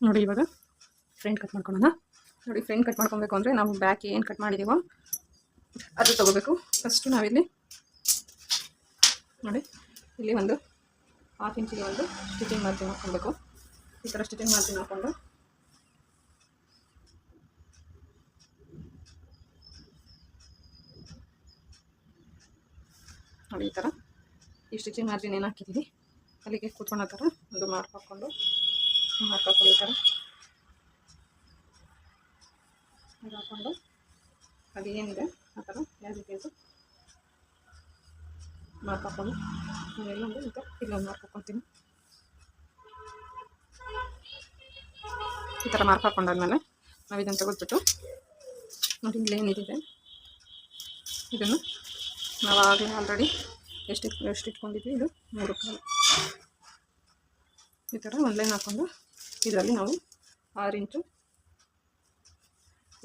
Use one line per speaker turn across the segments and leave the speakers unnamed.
ನೋಡಿ ಇವಾಗ front cut ಮಾಡ್ಕೊಳ್ಳೋಣ. ನೋಡಿ ಫ್ರಂಟ್ ಕಟ್ ಮಾಡ್ಕೊಬೇಕು ಅಂದರೆ ನಾವು ಬ್ಯಾಕ್ ಏನು ಕಟ್ ಮಾಡಿದ್ದೀವೋ ಅದು ತೊಗೋಬೇಕು. ಫಸ್ಟು ನಾವಿಲ್ಲಿ ನೋಡಿ ಇಲ್ಲಿ ಒಂದು 1/2 ಇಂಚಿಗೆ ಒಂದು ಸ್ಟಿಚಿಂಗ್ ಮಾರ್ಜಿನ್ ಹಾಕ್ಕೊಬೇಕು. ಈ ಥರ ಸ್ಟಿಚಿಂಗ್ ಮಾರ್ಜಿನ್ ಹಾಕ್ಕೊಂಡು ನೋಡಿ ಈ ಥರ ಈ ಸ್ಟಿಚಿಂಗ್ ಮಾರ್ಜಿನ್ ಏನು ಹಾಕಿದ್ದೀವಿ ಅಲ್ಲಿಗೆ ಕೂತ್ಕೊಳ್ಳೋ ಥರ ಒಂದು ಮಾರ್ಕ್ ಹಾಕ್ಕೊಂಡು ಈ ಥರ ಹಾಕ್ಕೊಂಡು ಅದು ಏನಿದೆ ಆ ಥರ ಯಾವ್ದು ಕೇಸು ಮಾರ್ಕ್ ಹಾಕ್ಕೊಂಡು ನಾನೆಲ್ಲೊಂದು ಈಗ ಇಲ್ಲೊಂದು ಮಾರ್ಕ್ ಹಾಕ್ಕೊತೀನಿ. ಈ ಥರ ಮಾರ್ಕ್ ಹಾಕ್ಕೊಂಡಾದ್ಮೇಲೆ ನಾವು ಇದನ್ನು ತೆಗೆದ್ಬಿಟ್ಟು ನೋಡಿ ಇಲ್ಲೇನಿದೆ ಇದನ್ನು ನಾವು ಆಗಲೇ ಆಲ್ರೆಡಿ ಎಷ್ಟು ಇಟ್ಕೊಂಡಿದ್ವಿ, ಇದು 3 ಕಾಲು. ಈ ಥರ ಒಂದು ಲೈನ್ ಹಾಕ್ಕೊಂಡು ಇದರಲ್ಲಿ ನಾವು 6 ಇಂಚು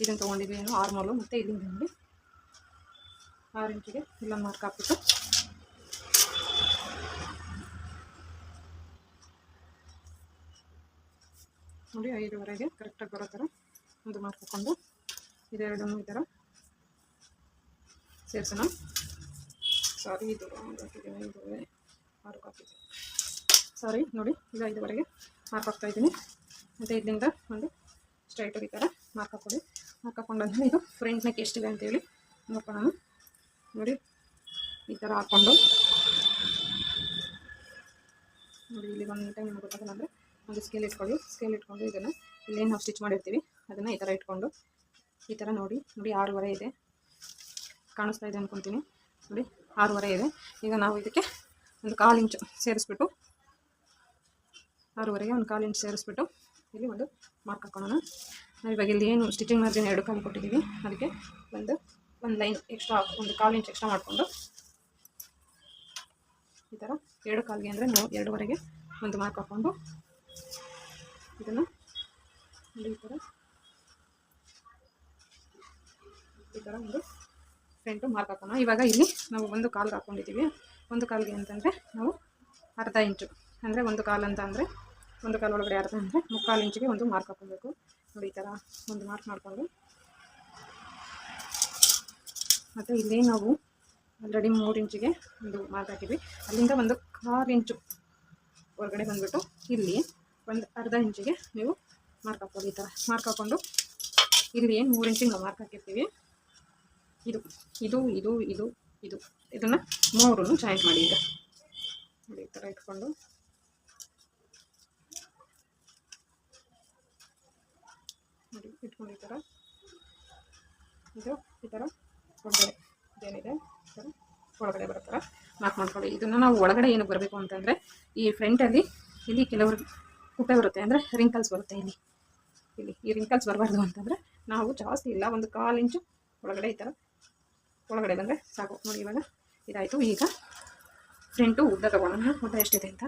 ಇದನ್ನು ತೊಗೊಂಡಿದ್ವಿ, ಏನು ಆರ್ಮೋಲು ಮತ್ತು ಇಲ್ಲಿಂದ ನೋಡಿ 6 ಇಂಚಿಗೆ ಇಲ್ಲೊಂದು ಮಾರ್ಕ್ ಹಾಕ್ಬಿಟ್ಟು ನೋಡಿ 5ವರೆಗೆ ಕರೆಕ್ಟಾಗಿ ಬರೋ ಥರ ಒಂದು ಮಾರ್ಕ್ ಹಾಕ್ಕೊಂಡು ಇದೆರಡನ್ನು ಈ ಥರ ಸೇರಿಸೋಣ. ಸಾರಿ ಇದು ಮಾರ್ಕ್ ಹಾಕಿದ್ದೀನಿ, ಸಾರಿ ನೋಡಿ ಈಗ 5ವರೆಗೆ ಮಾರ್ಕ್ ಹಾಕ್ತಾಯಿದ್ದೀನಿ. ಮತ್ತು ಇಲ್ಲಿಂದ ಒಂದು ಸ್ಟ್ರೈಟಾಗಿ ಈ ಥರ ಮಾರ್ಕ್ ಹಾಕ್ಕೊಳ್ಳಿ. ಮಾರ್ಕ್ ಹಾಕ್ಕೊಂಡಾದ್ಮೇಲೆ ಇದು ಫ್ರಂಟ್ ನೆಕ್ ಎಷ್ಟಿದೆ ಅಂತೇಳಿ ನೋಡ್ಕೊಳ್ಳೋಣ. ನೋಡಿ ಈ ಥರ ಹಾಕ್ಕೊಂಡು ನೋಡಿ ಇಲ್ಲಿ ಒಂದು ನೀಟಾಗಿ ನಿಮ್ಗೆ ಗೊತ್ತಾಗಲ್ಲ ಅಂದರೆ ಒಂದು ಸ್ಕೇಲ್ ಇಟ್ಕೊಳ್ಳಿ. ಸ್ಕೇಲ್ ಇಟ್ಕೊಂಡು ಇದನ್ನು ಇಲ್ಲೇನು ನಾವು ಸ್ಟಿಚ್ ಮಾಡಿರ್ತೀವಿ ಅದನ್ನು ಈ ಥರ ಇಟ್ಕೊಂಡು ಈ ಥರ ನೋಡಿ 6ವರೆ ಇದೆ, ಕಾಣಿಸ್ತಾ ಇದೆ ಅಂದ್ಕೊತೀನಿ. ನೋಡಿ 6ವರೆ ಇದೆ. ಈಗ ನಾವು ಇದಕ್ಕೆ ಒಂದು 1/4 ಇಂಚು ಸೇರಿಸ್ಬಿಟ್ಟು 6ವರೆಗೆ ಒಂದು 1/4 ಇಂಚು ಸೇರಿಸ್ಬಿಟ್ಟು ಇಲ್ಲಿ ಒಂದು ಮಾರ್ಕ್ ಹಾಕೋಣ. ನಾವು ಇವಾಗ ಇಲ್ಲಿ ಏನು ಸ್ಟಿಚಿಂಗ್ ಮಾರ್ಜಿನ್ 2 ಕಾಲು ಕೊಟ್ಟಿದ್ದೀವಿ ಅದಕ್ಕೆ ಒಂದು ಲೈನ್ ಎಕ್ಸ್ಟ್ರಾ ಒಂದು 1/4 ಇಂಚ್ ಎಕ್ಸ್ಟ್ರಾ ಮಾಡಿಕೊಂಡು ಈ ಥರ 2 ಕಾಲಿಗೆ ಅಂದರೆ 2ವರೆಗೆ ಒಂದು ಮಾರ್ಕ್ ಹಾಕ್ಕೊಂಡು ಇದನ್ನು ಈ ಥರ ಒಂದು ಫ್ರಂಟು ಮಾರ್ಕ್ ಹಾಕೋಣ. ಇವಾಗ ಇಲ್ಲಿ ನಾವು 1 ಕಾಲ್ಗೆ ಹಾಕ್ಕೊಂಡಿದ್ದೀವಿ. 1 ಕಾಲಿಗೆ ಅಂತಂದರೆ ನಾವು 1/2 ಇಂಚು ಅಂದರೆ 1 ಕಾಲು ಅಂತ ಅಂದರೆ 1 ಕಾಲು ಒಳಗಡೆ ಅರ್ಧ ಅಂದರೆ 3/4 ಇಂಚಿಗೆ ಒಂದು ಮಾರ್ಕ್ ಹಾಕ್ಕೊಬೇಕು. ನೋಡಿ ಈ ಥರ ಒಂದು ಮಾರ್ಕ್ ಮಾಡಿಕೊಂಡು ಮತ್ತು ಇಲ್ಲಿ ನಾವು ಆಲ್ರೆಡಿ 3 ಇಂಚಿಗೆ ಒಂದು ಮಾರ್ಕ್ ಹಾಕಿದ್ವಿ. ಅಲ್ಲಿಂದ ಒಂದು 1/4 ಇಂಚು ಹೊರಗಡೆ ಬಂದುಬಿಟ್ಟು ಇಲ್ಲಿ ಒಂದು 1/2 ಇಂಚಿಗೆ ನೀವು ಮಾರ್ಕ್ ಹಾಕ್ಬೋದು. ಈ ಥರ ಮಾರ್ಕ್ ಹಾಕ್ಕೊಂಡು ಇಲ್ಲಿ ಏನು 3 ಇಂಚಿಗೆ ನಾವು ಮಾರ್ಕ್ ಹಾಕಿರ್ತೀವಿ ಇದು ಇದು ಇದು ಇದು ಇದು ಇದನ್ನು 3 ಜಾಯಿಂಟ್ ಮಾಡಿ. ಈಗ ನೋಡಿ ಈ ಥರ ಇಟ್ಕೊಂಡು ನೋಡಿ ಇಟ್ಕೊಂಡು ಈ ಥರ ಇದು ಈ ಥರ ಒಳಗಡೆ ಇದೇನಿದೆ ಈ ಥರ ಒಳಗಡೆ ಬರೋ ಥರ ಮಾರ್ಕ್ ಮಾಡ್ಕೊಳ್ಳಿ. ಇದನ್ನು ನಾವು ಒಳಗಡೆ ಏನಕ್ಕೆ ಬರಬೇಕು ಅಂತಂದರೆ ಈ ಫ್ರಂಟಲ್ಲಿ ಇಲ್ಲಿ ಕೆಲವರು ಕುಪ್ಪೆ ಬರುತ್ತೆ ಅಂದರೆ ರಿಂಕಲ್ಸ್ ಬರುತ್ತೆ. ಇಲ್ಲಿ ಈ ರಿಂಕಲ್ಸ್ ಬರಬಾರ್ದು ಅಂತಂದರೆ ನಾವು ಜಾಸ್ತಿ ಇಲ್ಲ ಒಂದು 1/4 ಇಂಚು ಒಳಗಡೆ ಈ ಥರ ಒಳಗಡೆ ಬಂದರೆ ಸಾಕು. ನೋಡಿ ಇವಾಗ ಇದಾಯಿತು. ಈಗ ಫ್ರಂಟು ಉದ್ದ ತೊಗೊಳ್ಳೋಣ. ಉದ್ದ ಎಷ್ಟಿದೆ ಅಂತ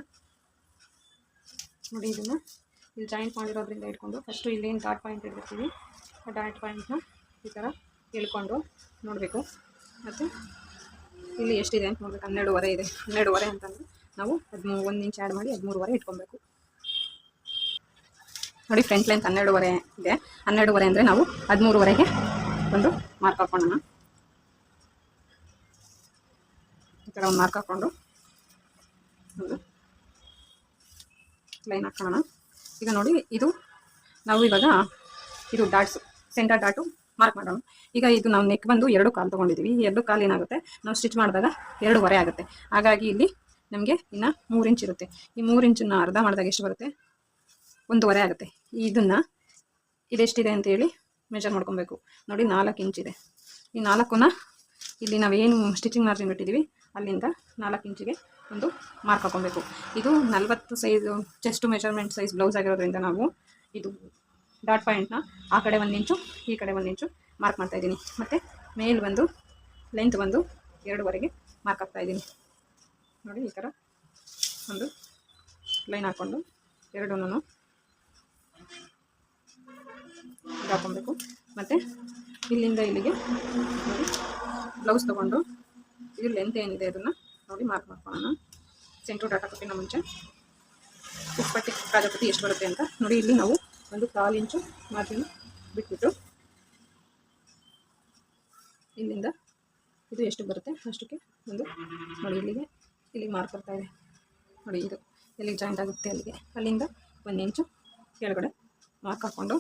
ನೋಡಿ. ಇದನ್ನು ಇಲ್ಲಿ ಜಾಯಿಂಟ್ ಮಾಡಿರೋದ್ರಿಂದ ಇಟ್ಕೊಂಡು ಫಸ್ಟು ಇಲ್ಲೇನು ಡಾಟ್ ಪಾಯಿಂಟ್ ಇಡ್ಬಿಡ್ತೀವಿ ಆ ಡಾಟ್ ಪಾಯಿಂಟ್ನ ಈ ಥರ ಇಳ್ಕೊಂಡು ನೋಡಬೇಕು. ಮತ್ತು ಇಲ್ಲಿ ಎಷ್ಟಿದೆ ಅಂತ ನೋಡಬೇಕು. 12ವರೆ ಇದೆ. 12ವರೆ ಅಂತಂದರೆ ನಾವು 1 ಇಂಚ್ ಆ್ಯಡ್ ಮಾಡಿ 13ವರೆ ಇಟ್ಕೊಬೇಕು. ನೋಡಿ ಫ್ರಂಟ್ ಲೆಂತ್ 12ವರೆ ಇದೆ. 12ವರೆ ಅಂದರೆ ನಾವು 13ವರೆಗೆ ಒಂದು ಮಾರ್ಕ್ ಹಾಕ್ಕೊಳ್ಳೋಣ. ಈ ಥರ ಒಂದು ಮಾರ್ಕ್ ಹಾಕ್ಕೊಂಡು ಒಂದು ಲೈನ್ ಹಾಕೋಣ. ಈಗ ನೋಡಿ ಇದು ನಾವು ಇವಾಗ ಇದು ಡಾಟ್ಸು ಸೆಂಟರ್ ಡಾಟು ಮಾರ್ಕ್ ಮಾಡೋಣ. ಈಗ ಇದು ನಾವು ನೆಕ್ ಬಂದು 2 ಕಾಲು ತೊಗೊಂಡಿದ್ದೀವಿ. 2 ಕಾಲು ಏನಾಗುತ್ತೆ ನಾವು ಸ್ಟಿಚ್ ಮಾಡಿದಾಗ 2ವರೆ ಆಗುತ್ತೆ. ಹಾಗಾಗಿ ಇಲ್ಲಿ ನಮಗೆ ಇನ್ನು 3 ಇಂಚ್ ಇರುತ್ತೆ. ಈ 3 ಇಂಚನ್ನು ಅರ್ಧ ಮಾಡಿದಾಗ ಎಷ್ಟು ಬರುತ್ತೆ? 1ವರೆ ಆಗುತ್ತೆ. ಇದನ್ನು ಇದೆಷ್ಟಿದೆ ಅಂತೇಳಿ ಮೆಜರ್ ಮಾಡ್ಕೊಬೇಕು. ನೋಡಿ 4 ಇಂಚಿದೆ. ಈ 4ನ್ನ ಇಲ್ಲಿ ನಾವೇನು ಸ್ಟಿಚಿಂಗ್ ಮಾರ್ಜಿನ್ ಬಿಟ್ಟಿದ್ದೀವಿ ಅಲ್ಲಿಂದ 4 ಇಂಚಿಗೆ ಒಂದು ಮಾರ್ಕ್ ಹಾಕ್ಕೊಬೇಕು. ಇದು 40 size chest measurement size blouse ಆಗಿರೋದ್ರಿಂದ ನಾವು ಇದು ಡಾಟ್ ಪಾಯಿಂಟ್ನ ಆ ಕಡೆ 1 ಇಂಚು ಈ ಕಡೆ 1 ಇಂಚು ಮಾರ್ಕ್ ಮಾಡ್ತಾಯಿದ್ದೀನಿ. ಮತ್ತು ಮೇಲ್ ಬಂದು ಲೆಂತ್ ಬಂದು 2ವರೆಗೆ ಮಾರ್ಕ್ ಹಾಕ್ತಾಯಿದ್ದೀನಿ. ನೋಡಿ ಈ ಥರ ಒಂದು ಲೈನ್ ಹಾಕ್ಕೊಂಡು ಎರಡನ್ನೂ ಹಾಕ್ಕೊಬೇಕು. ಮತ್ತು ಇಲ್ಲಿಂದ ಇಲ್ಲಿಗೆ ನೋಡಿ ಬ್ಲೌಸ್ ತೊಗೊಂಡು ಇದು ಲೆಂತ್ ಏನಿದೆ ಅದನ್ನು ನೋಡಿ ಮಾರ್ಕ್ ಮಾಡ್ಕೊಳ್ಳೋಣ. ಸೆಂಟ್ರ್ ಡಾಟಾ ಕೊಟ್ಟಿನ ಮುಂಚೆ ಉಪ್ಪಟ್ಟಿ ಕಾಜಾಪಟ್ಟಿ ಎಷ್ಟು ಬರುತ್ತೆ ಅಂತ ನೋಡಿ. ಇಲ್ಲಿ ನಾವು ಒಂದು 1/4 ಇಂಚು ಮಾರ್ಜಿನ್ ಬಿಟ್ಬಿಟ್ಟು ಇಲ್ಲಿಂದ ಇದು ಎಷ್ಟು ಬರುತ್ತೆ ಅಷ್ಟಕ್ಕೆ ಒಂದು ನೋಡಿ ಇಲ್ಲಿಗೆ ಮಾರ್ಕ್ ಬರ್ತಾ ಇದೆ ನೋಡಿ. ಇದು ಎಲ್ಲಿಗೆ ಜಾಯಿಂಟ್ ಆಗುತ್ತೆ ಅಲ್ಲಿಂದ 1 ಇಂಚು ಕೆಳಗಡೆ ಮಾರ್ಕ್ ಹಾಕ್ಕೊಂಡು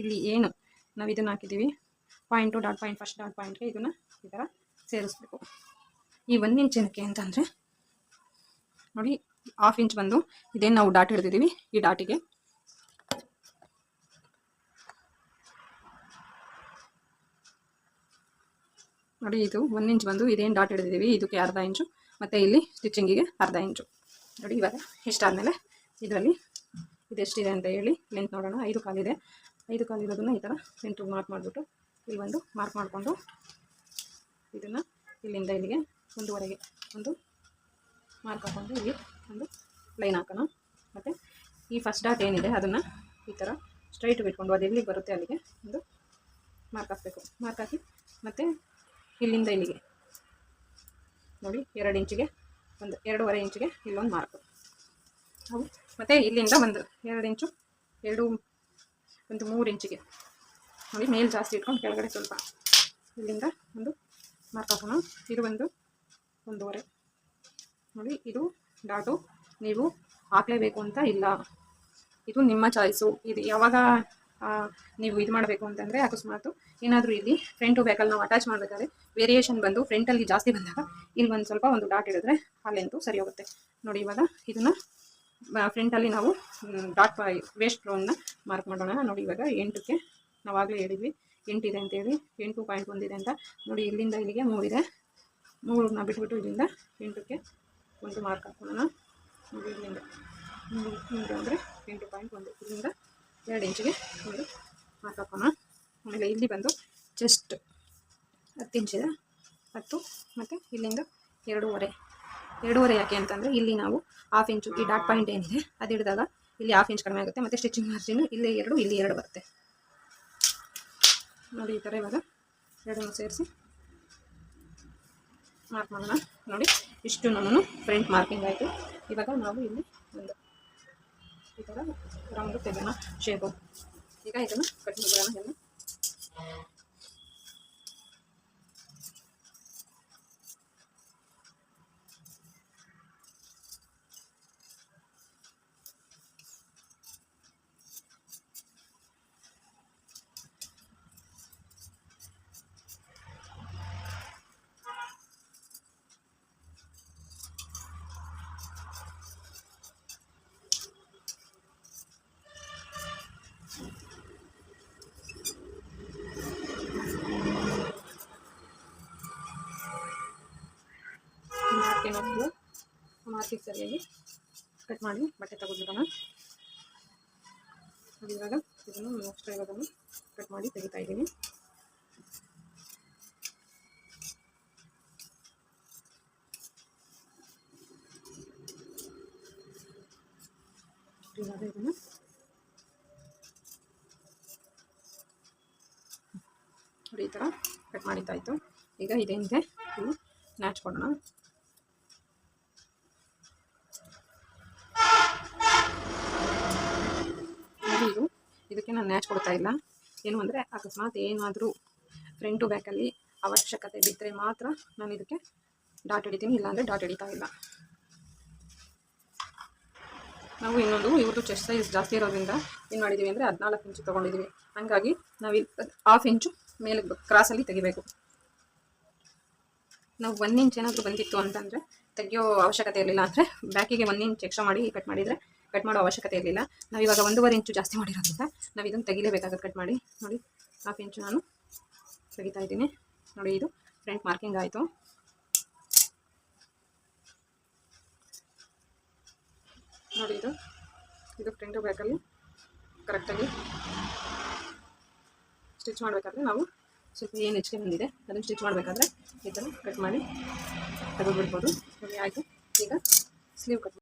ಇಲ್ಲಿ ಏನು ನಾವು ಇದನ್ನು ಹಾಕಿದ್ದೀವಿ point dot point, first dot ಪಾಯಿಂಟ್ಗೆ ಇದನ್ನು ಈ ಥರ ಸೇರಿಸ್ಬೇಕು. ಈ 1 ಇಂಚ್ ಏನಕ್ಕೆ ಅಂತಂದರೆ ನೋಡಿ 1/2 ಇಂಚ್ ಬಂದು ಇದೇನು ನಾವು ಡಾಟ್ ಹಿಡಿದಿದ್ದೀವಿ ಈ ಡಾಟಿಗೆ ನೋಡಿ, ಇದು 1 ಇಂಚ್ ಬಂದು ಇದೇನು ಡಾಟ್ ಹಿಡಿದಿದ್ದೀವಿ ಇದಕ್ಕೆ 1/2 ಇಂಚು, ಮತ್ತು ಇಲ್ಲಿ ಸ್ಟಿಚಿಂಗಿಗೆ 1/2 ಇಂಚು. ನೋಡಿ ಇವಾಗ ಇಷ್ಟಾದಮೇಲೆ ಇದರಲ್ಲಿ ಇದೆಷ್ಟಿದೆ ಅಂತ ಹೇಳಿ ಲೆಂತ್ ನೋಡೋಣ. 5 ಕಾಲು ಇದೆ. 5 ಕಾಲು ಇರೋದನ್ನು ಈ ಥರ ಸೆಂಟ್ರಿಗೆ ಮಾರ್ಕ್ ಮಾಡಿಬಿಟ್ಟು ಇಲ್ಲಿ ಒಂದು ಮಾರ್ಕ್ ಮಾಡಿಕೊಂಡು ಇದನ್ನು ಇಲ್ಲಿಂದ ಇಲ್ಲಿಗೆ 1/2 ಒಂದು ಮಾರ್ಕ್ ಹಾಕ್ಕೊಂಡು ಇಲ್ಲಿ ಒಂದು ಲೈನ್ ಹಾಕೋಣ. ಮತ್ತು ಈ ಫಸ್ಟ್ ಡಾಟ್ ಏನಿದೆ ಅದನ್ನು ಈ ಥರ ಸ್ಟ್ರೈಟ್ ಬಿಟ್ಕೊಂಡು ಅದು ಎಲ್ಲಿಗೆ ಬರುತ್ತೆ ಅಲ್ಲಿಗೆ ಒಂದು ಮಾರ್ಕ್ ಹಾಕಬೇಕು. ಮಾರ್ಕ್ ಹಾಕಿ ಮತ್ತು ಇಲ್ಲಿಂದ ಇಲ್ಲಿಗೆ ನೋಡಿ 2 ಇಂಚಿಗೆ ಒಂದು 2.5 ಇಂಚಿಗೆ ಇಲ್ಲೊಂದು ಮಾರ್ಕು ಅವು, ಮತ್ತು ಇಲ್ಲಿಂದ ಒಂದು 2 ಇಂಚು ಒಂದು 3 ಇಂಚಿಗೆ ನೋಡಿ ಮೇಲೆ ಜಾಸ್ತಿ ಇಟ್ಕೊಂಡು ಕೆಳಗಡೆ ಸ್ವಲ್ಪ ಇಲ್ಲಿಂದ ಒಂದು ಮಾರ್ಕ್ ಹಾಕೋಣ. ಇದು ಒಂದು 1.5 ನೋಡಿ. ಇದು ಡಾಟು ನೀವು ಹಾಕಲೇಬೇಕು ಅಂತ ಇಲ್ಲ, ಇದು ನಿಮ್ಮ ಚಾಯ್ಸು. ಇದು ಯಾವಾಗ ನೀವು ಇದು ಮಾಡಬೇಕು ಅಂತಂದರೆ ಅಕಸ್ಮಾತು ಏನಾದರೂ ಇಲ್ಲಿ ಫ್ರಂಟು ಬ್ಯಾಕಲ್ಲಿ ನಾವು ಅಟ್ಯಾಚ್ ಮಾಡಬೇಕಾದ್ರೆ ವೇರಿಯೇಷನ್ ಬಂದು ಫ್ರಂಟಲ್ಲಿ ಜಾಸ್ತಿ ಬಂದಾಗ ಇಲ್ಲಿ ಒಂದು ಸ್ವಲ್ಪ ಒಂದು ಡಾಟ್ ಹಿಡಿದ್ರೆ ಅಲ್ಲೆಂತೂ ಸರಿ ಹೋಗುತ್ತೆ ನೋಡಿ. ಇವಾಗ ಇದನ್ನು ಫ್ರಂಟಲ್ಲಿ ನಾವು ಡಾಟ್ ವೇಸ್ಟ್ ಫ್ಲೋನ್ನ ಮಾರ್ಕ್ ಮಾಡೋಣ. ನೋಡಿ ಇವಾಗ 8ಕ್ಕೆ ನಾವಾಗಲೇ ಹೇಳಿದ್ವಿ 8 ಇದೆ ಅಂತೇಳಿ, 8.1 ಇದೆ ಅಂತ ನೋಡಿ. ಇಲ್ಲಿಂದ ಇಲ್ಲಿಗೆ 3 ಇದೆ, 3ನ ಬಿಟ್ಬಿಟ್ಟು ಇಲ್ಲಿಂದ 8ಕ್ಕೆ ಒಂದು ಮಾರ್ಕ್ ಹಾಕೋಣ. ನೋಡಿ ಇಲ್ಲಿಂದ 3 ಅಂದರೆ 8.1, ಇಲ್ಲಿಂದ 2 ಇಂಚಿಗೆ ಒಂದು ಮಾರ್ಕ್ ಹಾಕೋಣ. ಆಮೇಲೆ ಇಲ್ಲಿ ಬಂದು ಜಸ್ಟ್ 10 ಇಂಚಿದೆ 10, ಮತ್ತು ಇಲ್ಲಿಂದ 2.5 ಯಾಕೆ ಅಂತಂದರೆ ಇಲ್ಲಿ ನಾವು 1/2 ಇಂಚು ಈ ಡಾಟ್ ಪಾಯಿಂಟ್ ಏನಿದೆ ಅದು ಹಿಡಿದಾಗ ಇಲ್ಲಿ 1/2 ಇಂಚ್ ಕಡಿಮೆ ಆಗುತ್ತೆ, ಮತ್ತು ಸ್ಟಿಚಿಂಗ್ ಮಾರ್ಜಿನ್ ಇಲ್ಲಿ 2 ಇಲ್ಲಿ 2 ಬರುತ್ತೆ ನೋಡಿ. ಈ ಥರ ಇವಾಗ 2 ಸೇರಿಸಿ ಮಾರ್ಕ್ ಮಾಡೋಣ. ನೋಡಿ ಇಷ್ಟು ನಾನು ಫ್ರಂಟ್ ಮಾರ್ಕಿಂಗ್ ಆಯಿತು. ಇವಾಗ ನಾವು ಇಲ್ಲಿ ಒಂದು ಈ ಥರ ರೌಂಡ್ ತೆಗೆಯೋಣ ಶೇಪು. ಈಗ ಇದನ್ನು ಕಟ್ ಮಾಡೋಣ. ಎಲ್ಲ ಮಾರ್ಕಿಂಗ್ ಸರಿಯಾಗಿ ಕಟ್ ಮಾಡಿ ಬಟ್ಟೆ ತಗೊಂಡ್ಬಿಡೋಣ. ಇವಾಗ ಇದನ್ನು ನೆಕ್ಸ್ಟ್ ಇರೋದನ್ನು ಕಟ್ ಮಾಡಿ ತೆಗಿತಾ ಇದ್ದೀನಿ. ಇವಾಗ ಇದನ್ನು ನೋಡಿ ಈ ಥರ ಕಟ್ ಮಾಡಿದ್ದಾಯಿತು. ಈಗ ಇದೇನಿದೆ ಇಲ್ಲಿ ನ್ಯಾಚ್ ಕೊಡೋಣ. ಇದಕ್ಕೆ ನಾನು ನ್ಯಾಚ್ ಕೊಡ್ತಾ ಇಲ್ಲ, ಏನು ಅಂದರೆ ಅಕಸ್ಮಾತ್ ಏನಾದರೂ ಫ್ರಂಟು ಬ್ಯಾಕಲ್ಲಿ ಅವಶ್ಯಕತೆ ಬಿದ್ದರೆ ಮಾತ್ರ ನಾನು ಇದಕ್ಕೆ ಡಾಟ್ ಹಿಡಿತೀನಿ, ಇಲ್ಲಾಂದರೆ ಡಾಟ್ ಹಿಡಿತಾ ಇಲ್ಲ. ನಾವು ಇನ್ನೊಂದು ಇವ್ರದ್ದು ಚೆಸ್ಟ್ ಸೈಜ್ ಜಾಸ್ತಿ ಇರೋದ್ರಿಂದ ಏನು ಮಾಡಿದ್ದೀವಿ ಅಂದರೆ 14 ಇಂಚು ತೊಗೊಂಡಿದ್ದೀವಿ. ಹಾಗಾಗಿ ನಾವು 1/2 ಇಂಚು ಮೇಲೆ ಕ್ರಾಸಲ್ಲಿ ತೆಗಿಬೇಕು. ನಾವು 1 ಇಂಚ್ ಏನಾದರೂ ಬಂದಿತ್ತು ಅಂತಂದರೆ ತೆಗಿಯೋ ಅವಶ್ಯಕತೆ ಇರಲಿಲ್ಲ, ಅಂದರೆ ಬ್ಯಾಕಿಗೆ 1 ಇಂಚ್ ಎಕ್ಸ್ಟ್ರಾ ಮಾಡಿ ಕಟ್ ಮಾಡೋ ಅವಶ್ಯಕತೆ ಇರಲಿಲ್ಲ. ನಾವು ಇವಾಗ 1.5 ಇಂಚು ಜಾಸ್ತಿ ಮಾಡಿರೋದ್ರಿಂದ ನಾವು ಇದನ್ನು ತೆಗಿಲೇಬೇಕಾಗುತ್ತೆ ಕಟ್ ಮಾಡಿ. ನೋಡಿ 1/2 ಇಂಚು ನಾನು ತೆಗಿತಾ ಇದ್ದೀನಿ. ನೋಡಿ ಇದು ಫ್ರಂಟ್ ಮಾರ್ಕಿಂಗ್ ಆಯಿತು. ನೋಡಿ ಇದು ಫ್ರಂಟು ಬ್ಯಾಕಲ್ಲಿ ಕರೆಕ್ಟಾಗಿ ಸ್ಟಿಚ್ ಮಾಡಬೇಕಾದ್ರೆ ನಾವು ಸ್ವಲ್ಪ ಏನು ಹೆಚ್ಚಿಗೆ ಬಂದಿದೆ ಅದನ್ನು ಸ್ಟಿಚ್ ಮಾಡಬೇಕಾದ್ರೆ ಇದನ್ನು ಕಟ್ ಮಾಡಿ ತೆಗೆದುಬಿಡ್ಬೋದು. ನೋಡಿ ಆಯಿತು. ಈಗ ಸ್ಲೀವ್ ಕಟ್